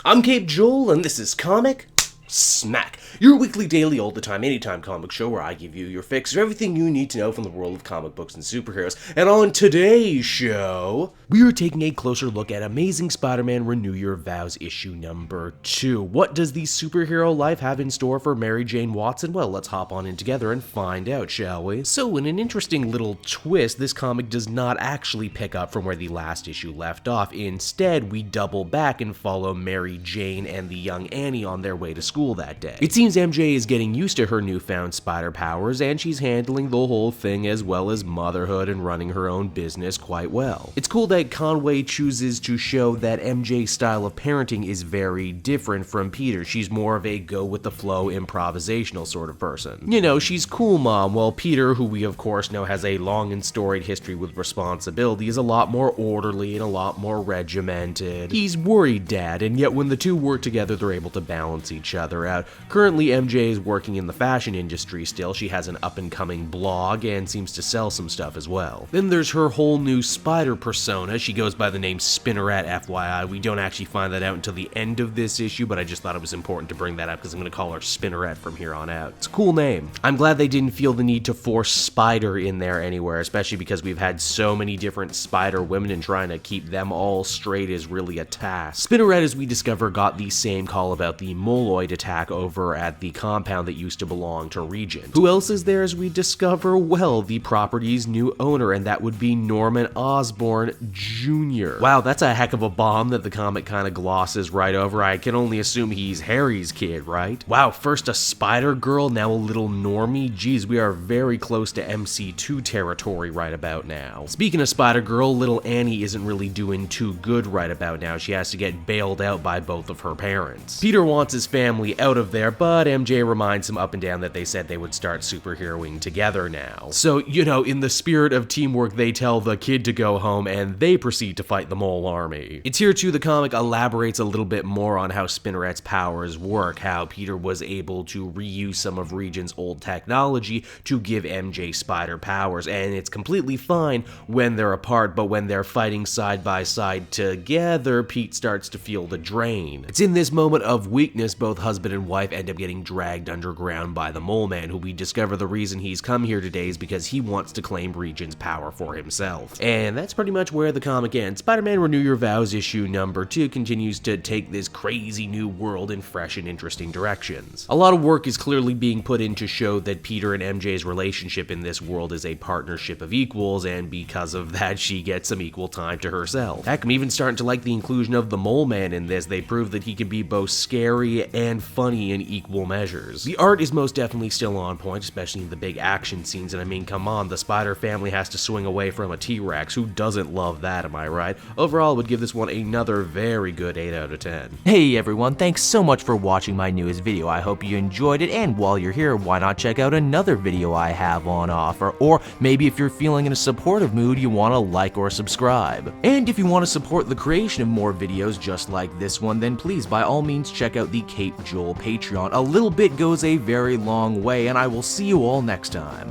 I'm Cape Joel, and this is Comic Smack, your weekly, daily, all the time, anytime comic show where I give you your fix of everything you need to know from the world of comic books and superheroes. And on today's show, we are taking a closer look at Amazing Spider-Man Renew Your Vows issue number 2. What does the superhero life have in store for Mary Jane Watson? Well, let's hop on in together and find out, shall we? So, in an interesting little twist, this comic does not actually pick up from where the last issue left off. Instead, we double back and follow Mary Jane and the young Annie on their way to school that day. It seems MJ is getting used to her newfound spider powers, and she's handling the whole thing as well as motherhood and running her own business quite well. It's cool that Conway chooses to show that MJ's style of parenting is very different from Peter. She's more of a go-with-the-flow, improvisational sort of person. You know, she's cool mom, while Peter, who we of course know has a long and storied history with responsibility, is a lot more orderly and a lot more regimented. He's worried dad, and yet when the two work together, they're able to balance each other out. Currently, MJ is working in the fashion industry still. She has an up-and-coming blog and seems to sell some stuff as well. Then there's her whole new spider persona. She goes by the name Spinneret, FYI. We don't actually find that out until the end of this issue, but I just thought it was important to bring that up because I'm going to call her Spinneret from here on out. It's a cool name. I'm glad they didn't feel the need to force Spider in there anywhere, especially because we've had so many different Spider women, and trying to keep them all straight is really a task. Spinneret, as we discover, got the same call about the Moloid attack over at the compound that used to belong to Regent. Who else is there as we discover? Well, the property's new owner, and that would be Norman Osborn Jr. Wow, that's a heck of a bomb that the comic kind of glosses right over. I can only assume he's Harry's kid, right? Wow, first a Spider Girl, now a little normie. Geez, we are very close to MC2 territory right about now. Speaking of Spider Girl, little Annie isn't really doing too good right about now. She has to get bailed out by both of her parents. Peter wants his family out of there, but MJ reminds him up and down that they said they would start superheroing together now. So, you know, in the spirit of teamwork, they tell the kid to go home and they proceed to fight the mole army. It's here too the comic elaborates a little bit more on how Spinneret's powers work, how Peter was able to reuse some of Regent's old technology to give MJ spider powers, and it's completely fine when they're apart, but when they're fighting side by side together, Pete starts to feel the drain. It's in this moment of weakness both husband and wife end up getting dragged underground by the Mole Man, who we discover the reason he's come here today is because he wants to claim Regent's power for himself. And that's pretty much where the comic ends. Spider-Man Renew Your Vows issue number 2 continues to take this crazy new world in fresh and interesting directions. A lot of work is clearly being put in to show that Peter and MJ's relationship in this world is a partnership of equals, and because of that, she gets some equal time to herself. Heck, I'm even starting to like the inclusion of the Mole Man in this. They prove that he can be both scary and funny in equal measures. The art is most definitely still on point, especially in the big action scenes, and I mean, come on, the Spider family has to swing away from a T-Rex. Who doesn't love that, am I right? Overall, I would give this one another very good 8 out of 10. Hey everyone, thanks so much for watching my newest video. I hope you enjoyed it, and while you're here, why not check out another video I have on offer, or maybe if you're feeling in a supportive mood, you want to like or subscribe. And if you want to support the creation of more videos just like this one, then please by all means check out the Cape Joel Patreon. A little bit goes a very long way, and I will see you all next time.